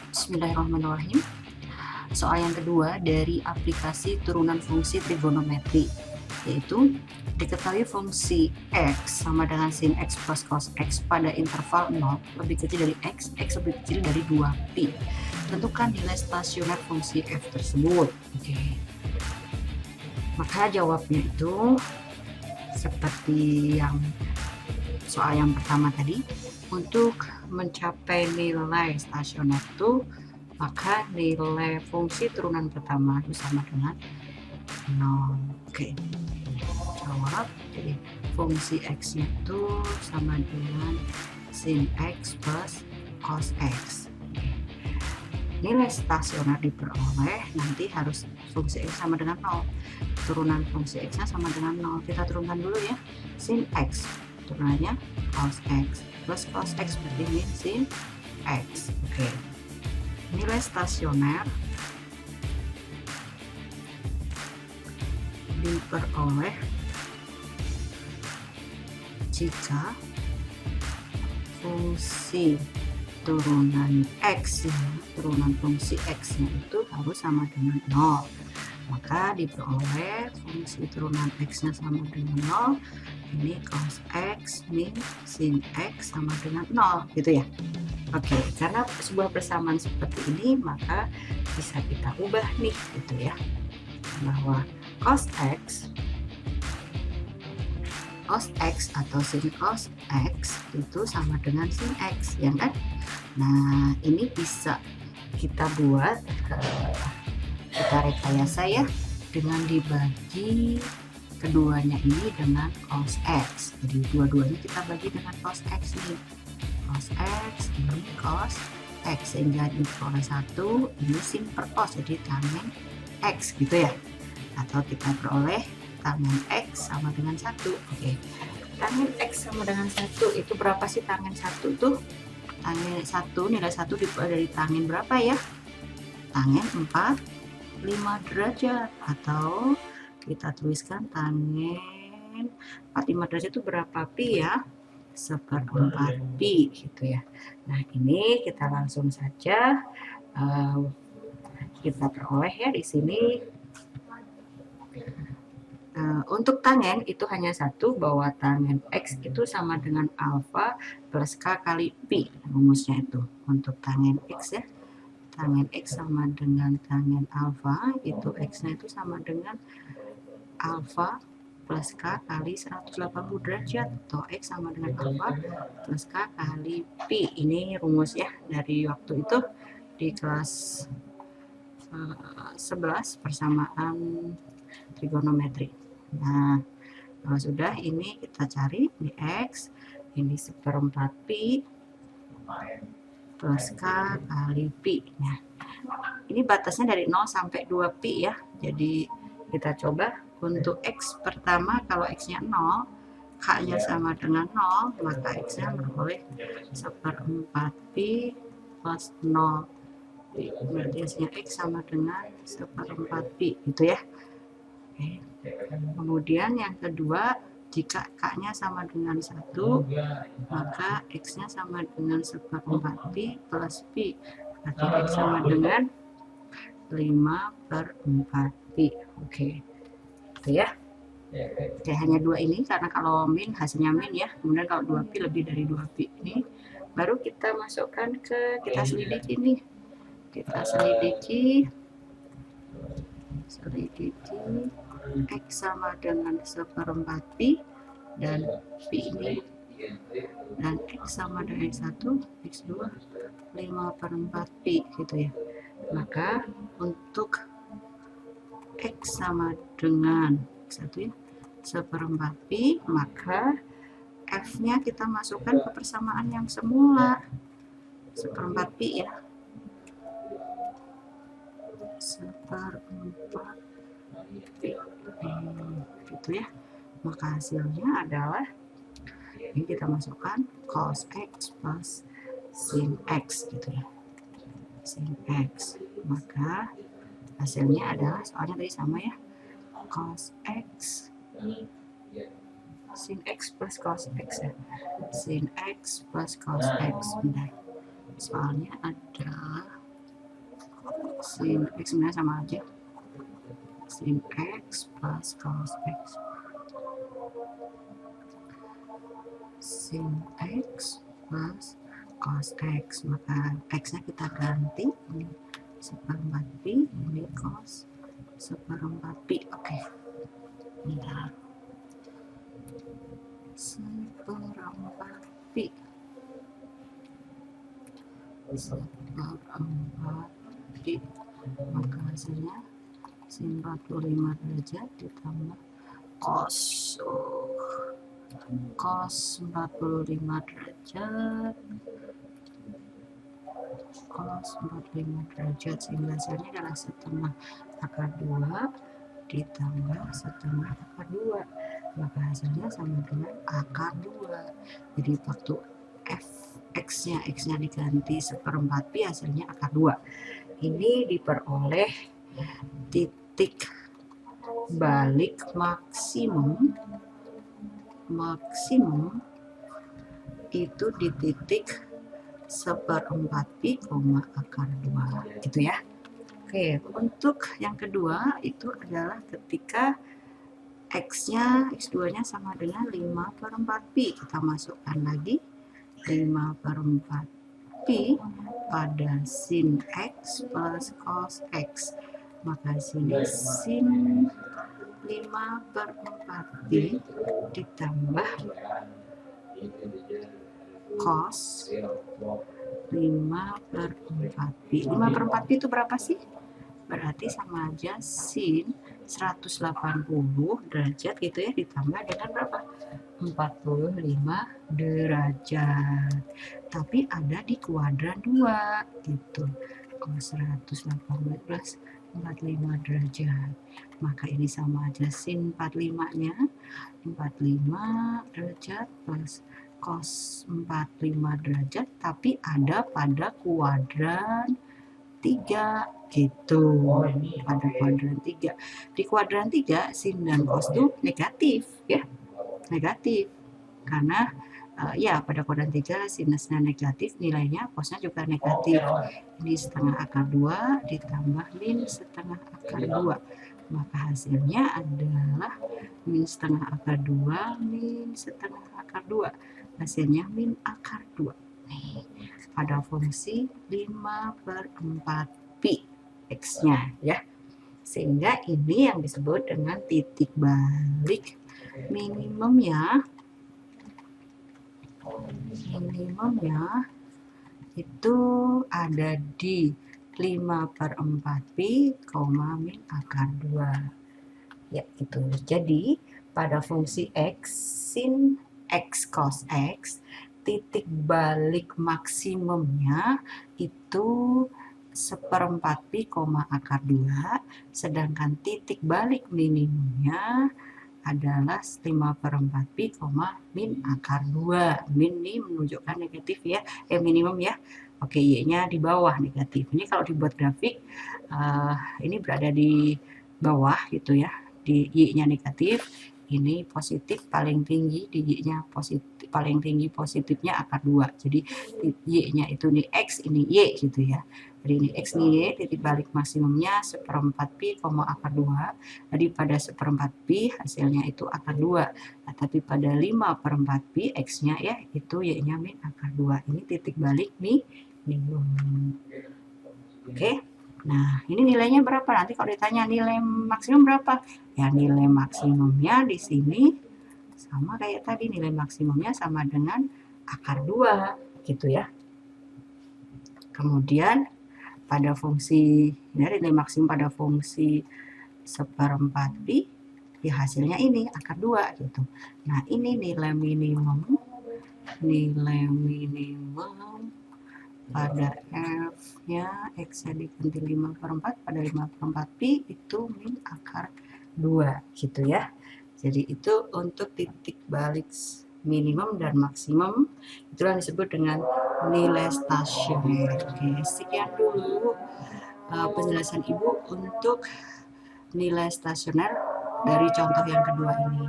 Bismillahirrahmanirrahim. Soal yang kedua dari aplikasi turunan fungsi trigonometri, yaitu diketahui fungsi x sama dengan sin x plus cos x pada interval 0 lebih kecil dari x lebih kecil dari 2pi. Tentukan nilai stasioner fungsi f tersebut. Oke. Maka jawabnya itu seperti yang soal yang pertama tadi. Untuk mencapai nilai stasioner itu, maka nilai fungsi turunan pertama itu sama dengan 0. Oke, jawab. Jadi fungsi x itu sama dengan sin x plus cos x. Nilai stasioner diperoleh, nanti harus fungsi x sama dengan 0. Turunan fungsi x nya sama dengan 0. Kita turunkan dulu ya. Sin x turunannya cos x plus cos x berarti ini sin x. Oke. Nilai stasioner diperoleh jika fungsi turunan x nya, turunan fungsi x nya itu harus sama dengan 0. Maka diperoleh fungsi turunan x nya sama dengan 0, ini cos x min sin x sama dengan 0, gitu ya. Oke, karena sebuah persamaan seperti ini, maka bisa kita ubah nih, gitu ya, bahwa cos x atau sin cos x itu sama dengan sin x, ya kan? Nah, ini bisa kita buat, kita rekayasa ya, dengan dibagi keduanya ini dengan cos x. Jadi dua-duanya kita bagi dengan cos x nih. Cos x ini cos x, sehingga diperoleh 1, ini sin per cos, jadi tangen x gitu ya. Atau kita peroleh tangen x sama dengan 1. Oke. Tangen x sama dengan 1 itu berapa sih? Tangen 1 tuh, tangen 1, nilai 1 dari tangen berapa ya? Tangen 45 derajat, atau kita tuliskan tangen 45 derajat itu berapa pi ya? 1/4 pi gitu ya. Nah, ini kita langsung saja kita peroleh ya di sini. Untuk tangen itu hanya satu, bahwa tangen x itu sama dengan alfa plus k kali pi, rumusnya itu untuk tangen x ya. Tangen x sama dengan tangen alfa, itu x-nya itu sama dengan alfa plus k kali 180 derajat, atau x sama dengan alfa plus k kali pi. Ini rumus ya dari waktu itu di kelas 11 persamaan trigonometri. Nah, kalau sudah, ini kita cari di x, ini 1/4 pi plus k kali pi. Nah, ini batasnya dari 0 sampai 2 pi ya. Jadi kita coba untuk x pertama, kalau x-nya 0, k-nya sama dengan 0, maka x-nya beroleh 1/4 pi plus 0. Berarti x-nya x sama dengan 1/4 pi, gitu ya. Oke. Kemudian yang kedua, jika k-/nya sama dengan 1, maka x-nya sama dengan 1/4 pi plus pi. Berarti x sama dengan 5/4 pi. Oke. Itu ya. Oke, hanya dua ini, karena kalau min hasilnya min ya. Kemudian kalau 2 pi lebih dari 2 pi ini, baru kita masukkan ke, kita selidiki nih. Kita selidiki x sama dengan 1/4 pi, dan pi ini, dan x sama dengan x1, x2 5/4 pi gitu ya. Maka untuk x sama dengan x1 ya 1/4 pi, maka f-nya kita masukkan ke persamaan yang semula 1/4 pi ya, 1/4 pi gitu ya. Maka hasilnya adalah, ini kita masukkan cos x plus sin x gitu ya, sin x. Maka hasilnya adalah, soalnya tadi sama ya, cos x sin x plus cos x ya, sin x plus cos x. Bentar, soalnya adalah sin X sebenarnya sama aja, sin X plus cos X, sin X plus cos X, maka X nya kita ganti, ini 1/4 pi, ini cos 1/4 pi. Oke, bentar, 1/4 pi, 1/4 pi, maka hasilnya sin 45 derajat ditambah cos cos 45 derajat, cos 45 derajat, sehingga hasilnya adalah setengah akar 2 ditambah setengah akar 2, maka hasilnya sama dengan akar 2. Jadi waktu f x-nya diganti 1/4 pi, hasilnya akar 2. Ini diperoleh titik balik maksimum itu di titik 1/4 pi, akar 2 gitu ya. Oke, untuk yang kedua itu adalah ketika x-nya, x2-nya sama dengan 5/4 pi. Kita masukkan lagi 5/4 pi pada sin x plus cos x. Maka sini sin 5/4 pi ditambah cos 5/4 pi. 5/4 pi itu berapa sih? Berarti sama aja sin 180 derajat gitu ya, ditambah dengan berapa? 45 derajat. Tapi ada di kuadran 2 gitu. Cos 180 plus 45 derajat. Maka ini sama aja sin 45-nya 45 derajat plus cos 45 derajat, tapi ada pada kuadran 3 gitu. Pada kuadran 3. Di kuadran 3 sin dan cos itu negatif ya. Negatif. Karena ya pada kuadran 3 sinusnya negatif, nilainya cosnya juga negatif. Ini setengah akar 2 ditambah min setengah akar 2. Maka hasilnya adalah min setengah akar 2 min setengah akar 2. Hasilnya min akar 2. Nih, pada fungsi 5/4 pi x-nya ya. Sehingga ini yang disebut dengan titik balik minimumnya. Minimumnya itu ada di 5/4 pi, min akar 2. Ya, itu. Jadi, pada fungsi x, sin x cos x, titik balik maksimumnya itu 1/4 pi, akar 2, sedangkan titik balik minimumnya adalah 5/4 pi, min akar 2. Min ini menunjukkan negatif ya, minimum ya. Oke, y-nya di bawah negatif. Ini kalau dibuat grafik, ini berada di bawah gitu ya. Di y-nya negatif, ini positif, paling tinggi di y-nya positif, paling tinggi positifnya akar 2. Jadi y-nya itu ini x, ini y gitu ya. Jadi ini x, ini y, titik balik maksimumnya 1/4 pi, akar 2. Jadi pada 1/4 pi hasilnya itu akar 2. Nah, tapi pada 5/4 pi x-nya ya itu y-nya min akar 2. Ini titik balik minimum. Oke. Nah, ini nilainya berapa? Nanti kalau ditanya nilai maksimum berapa? Ya, nilai maksimumnya di sini sama kayak tadi, nilai maksimumnya sama dengan akar 2 gitu ya. Kemudian pada fungsi, nilai maksimum pada fungsi 1/4 pi, ya hasilnya ini akar 2 gitu. Nah, ini nilai minimum pada f-nya x-nya diganti 5/4 pada 5/4 pi itu min akar 2 gitu ya. Jadi itu untuk titik balik minimum dan maksimum, itulah disebut dengan nilai stasioner. Oke, sekian dulu penjelasan Ibu untuk nilai stasioner dari contoh yang kedua ini.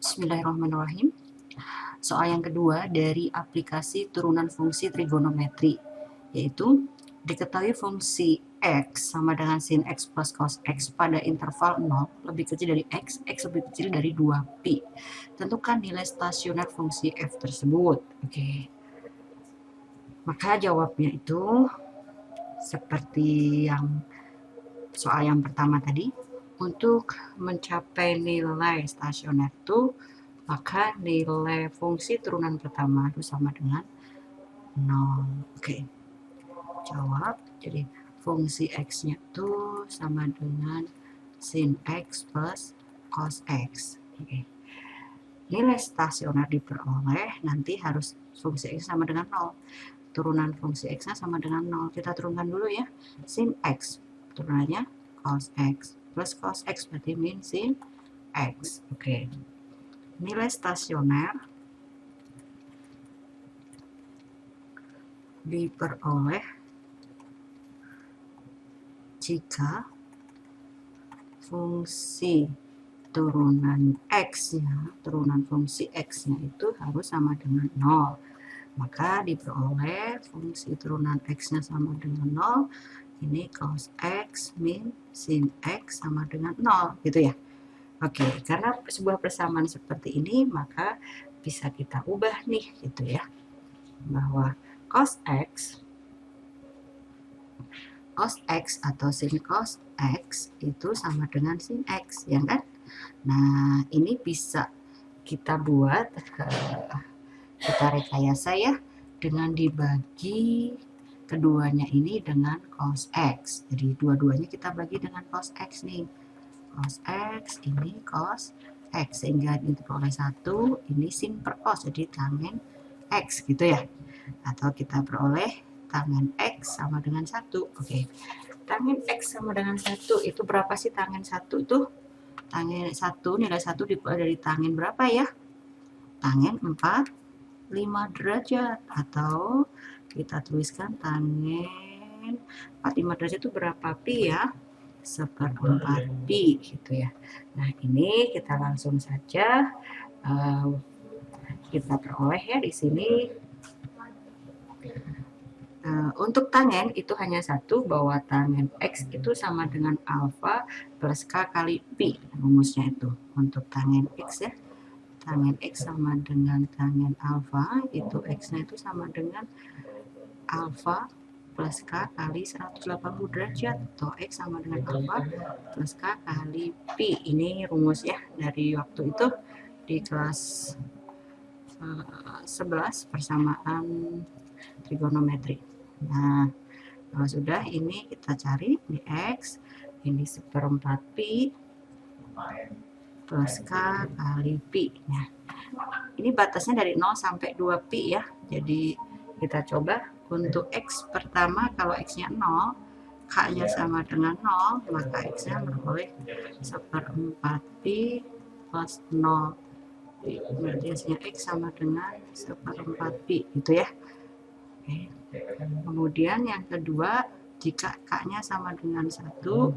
Bismillahirrahmanirrahim. Soal yang kedua dari aplikasi turunan fungsi trigonometri, yaitu diketahui fungsi X sama dengan sin X plus cos X pada interval 0 lebih kecil dari X lebih kecil dari 2pi. Tentukan nilai stasioner fungsi F tersebut. Oke. Maka jawabnya itu seperti yang soal yang pertama tadi. Untuk mencapai nilai stasioner itu, maka nilai fungsi turunan pertama itu sama dengan 0. Oke. Jawab. Jadi fungsi X-nya itu sama dengan sin X plus cos X. Oke. Nilai stasioner diperoleh, nanti harus fungsi X sama dengan 0. Turunan fungsi X-nya sama dengan 0. Kita turunkan dulu ya. Sin X. Turunannya cos X. Plus cos X berarti min sin X. Oke. Nilai stasioner diperoleh jika fungsi turunan X-nya, turunan fungsi X-nya itu harus sama dengan 0. Maka diperoleh fungsi turunan X-nya sama dengan 0. Ini cos X min sin X sama dengan 0, gitu ya. Oke, karena sebuah persamaan seperti ini, maka bisa kita ubah nih, gitu ya. Bahwa cos X atau sin cos X itu sama dengan sin X, ya kan? Nah, ini bisa kita buat, kita rekayasa ya, dengan dibagi keduanya ini dengan cos X. Jadi dua-duanya kita bagi dengan cos X nih. Cos X, ini cos X. Sehingga diperoleh 1, ini sin per cos. Jadi tangen X gitu ya. Atau kita peroleh tangen X sama dengan 1. Oke. Tangen X sama dengan 1. Itu berapa sih tangen 1 itu? Tangen 1, nilai 1 diperoleh dari tangen berapa ya? Tangen 45 derajat. Atau kita tuliskan tangen 45 derajat itu berapa pi ya? 1/4 pi gitu ya. Nah, ini kita langsung saja kita peroleh ya di sini. Untuk tangen itu hanya satu, bahwa tangen X itu sama dengan alfa plus K kali pi. Rumusnya itu untuk tangen X ya. Tangen X sama dengan tangen alfa, itu X-nya itu sama dengan alfa plus K kali 180 derajat, atau X sama dengan alfa plus K kali pi. Ini rumus ya dari waktu itu di kelas 11 persamaan trigonometri. Nah, kalau sudah, ini kita cari di X, ini 1/4 pi plus K kali pi. Nah, ini batasnya dari 0 sampai 2 pi ya. Jadi kita coba untuk X pertama, kalau X-nya 0, K-nya sama dengan 0, maka X-nya beroleh 1/4 pi plus 0. Berarti hasilnya X sama dengan 1/4 pi, gitu ya. Oke. Kemudian yang kedua, jika K-/nya sama dengan 1,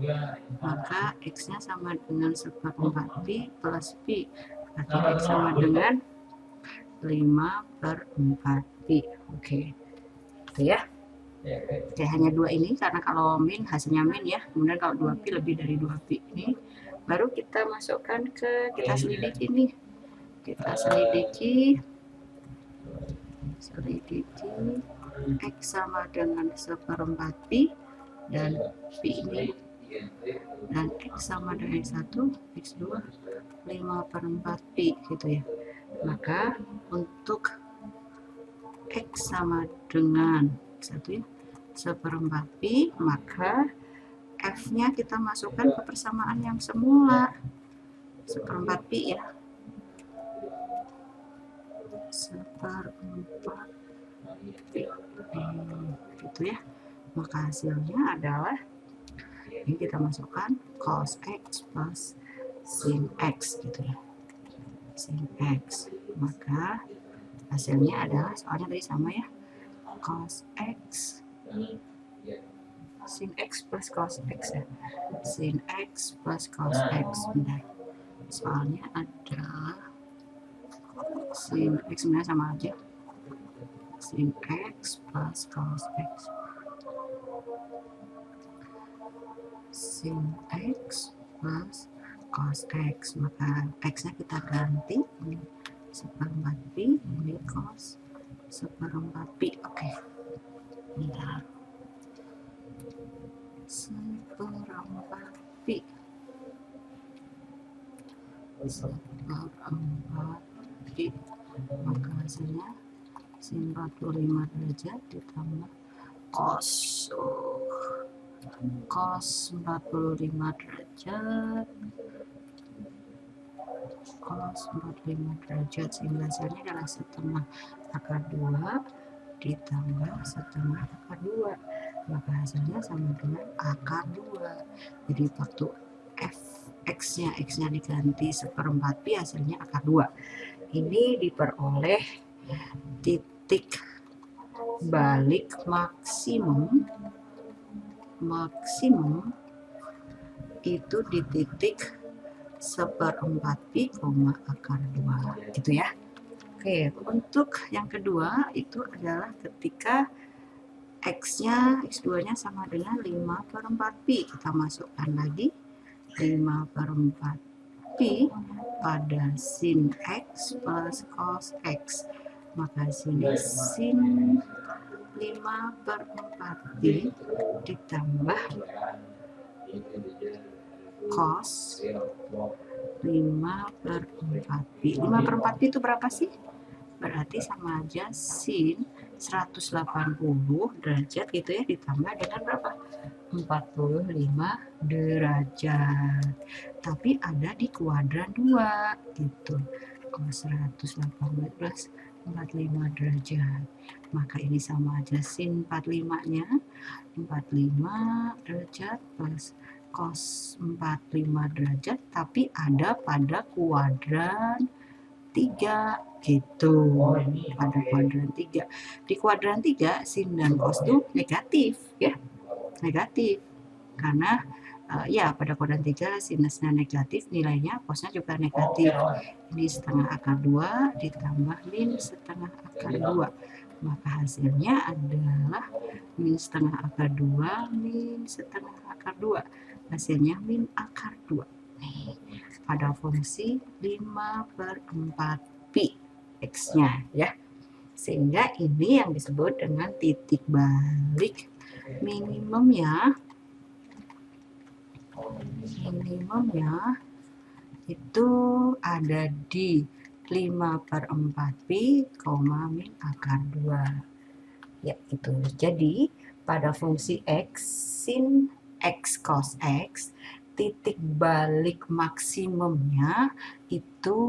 maka X-nya sama dengan 1/4 pi plus pi. Berarti X sama dengan 5/4 pi. Oke. Itu ya. Oke, hanya dua ini, karena kalau min hasilnya min ya. Kemudian kalau 2 pi lebih dari 2 pi ini, baru kita masukkan kita selidiki nih. Kita selidiki X sama dengan 1/4 pi, dan pi ini, dan X sama dengan X1, X2 5/4 pi gitu ya. Maka untuk X sama dengan X1 ya 1/4 pi, maka F-nya kita masukkan ke persamaan yang semula 1/4 pi ya, 1/4 pi gitu ya. Maka hasilnya adalah ini, kita masukkan cos X plus sin X gitu ya, sin X. Maka hasilnya adalah, soalnya tadi sama ya, cos X sin X plus cos X ya, sin X plus cos X. Bentar, soalnya adalah sin X sebenarnya sama aja, sin X plus cos X, sin X plus cos X, maka X nya kita ganti, ini 1/4 pi, ini cos 1/4 pi. Oke, bentar, 1/4 pi, 1/4 pi, maka hasilnya sin 45 derajat ditambah cos cos 45 derajat, cos 45 derajat, sehingga hasilnya adalah setengah akar 2 ditambah setengah akar 2, maka hasilnya sama dengan akar 2. Jadi waktu f x-nya diganti 1/4 pi, hasilnya akar 2. Ini diperoleh titik balik maksimum itu di titik 1/4 pi, akar 2 gitu ya. Oke, untuk yang kedua itu adalah ketika x-nya, x2 nya sama dengan 5/4 pi. Kita masukkan lagi 5/4 pi pada sin x plus cos x, maka sini sin 5/4 pi ditambah cos 5/4 pi. 5/4 pi itu berapa sih? Berarti sama aja sin 180 derajat gitu ya, ditambah dengan berapa? 45 derajat. Tapi ada di kuadran 2 gitu. Cos 180 plus 45 derajat. Maka ini sama aja sin 45-nya 45 derajat plus cos 45 derajat, tapi ada pada kuadran 3 gitu. Pada kuadran 3. Di kuadran 3 sin dan cos itu negatif ya. Negatif. Karena ya pada kuadran 3 sinusnya negatif, nilainya cosnya juga negatif. Ini setengah akar 2 ditambah min setengah akar 2. Maka hasilnya adalah min setengah akar 2 min setengah akar 2. Hasilnya min akar 2. Nih, pada fungsi 5/4 pi x-nya ya. Sehingga ini yang disebut dengan titik balik minimum ya. Minimumnya itu ada di 5/4 pi, min akar 2. Ya, itu. Jadi, pada fungsi x, sin x cos x, titik balik maksimumnya itu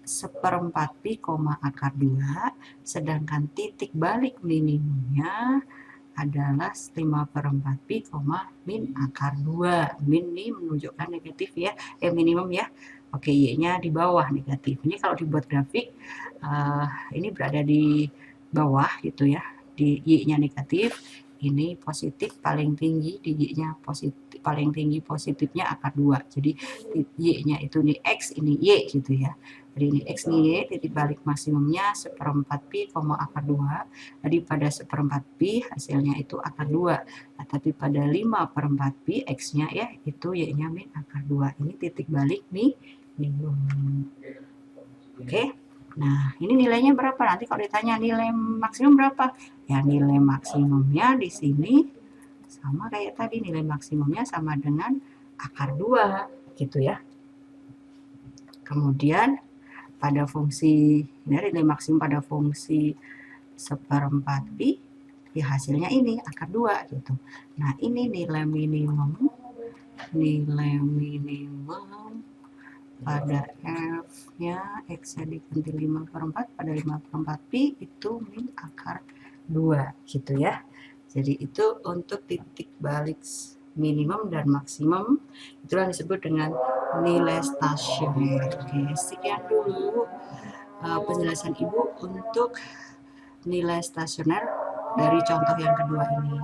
1/4 pi, akar 2, sedangkan titik balik minimumnya adalah 5/4 pi, min akar 2. Min ini menunjukkan negatif ya, minimum ya. Oke, y-nya di bawah negatif. Ini kalau dibuat grafik, ini berada di bawah gitu ya, di y-nya negatif, ini positif paling tinggi, di y-nya positif paling tinggi, positifnya akar 2. Jadi y-nya itu nih x, ini y gitu ya. Jadi ini x nih y, titik balik maksimumnya 1/4 pi, akar 2. Jadi pada 1/4 pi hasilnya itu akar 2. Nah, tapi pada 5/4 pi x-nya ya itu y-nya min akar 2. Ini titik balik minimum. Oke. Nah, ini nilainya berapa? Nanti kalau ditanya nilai maksimum berapa? Ya, nilai maksimumnya di sini sama kayak tadi, nilai maksimumnya sama dengan akar 2 gitu ya. Kemudian pada fungsi, ini nilai maksimum pada fungsi 1/4 pi, ya hasilnya ini akar 2 gitu. Nah, ini nilai minimum pada f-nya x-nya diganti 5/4 pada 5/4 pi itu min akar 2 gitu ya. Jadi itu untuk titik balik minimum dan maksimum, itulah disebut dengan nilai stasioner. Oke, sekian dulu penjelasan Ibu untuk nilai stasioner dari contoh yang kedua ini.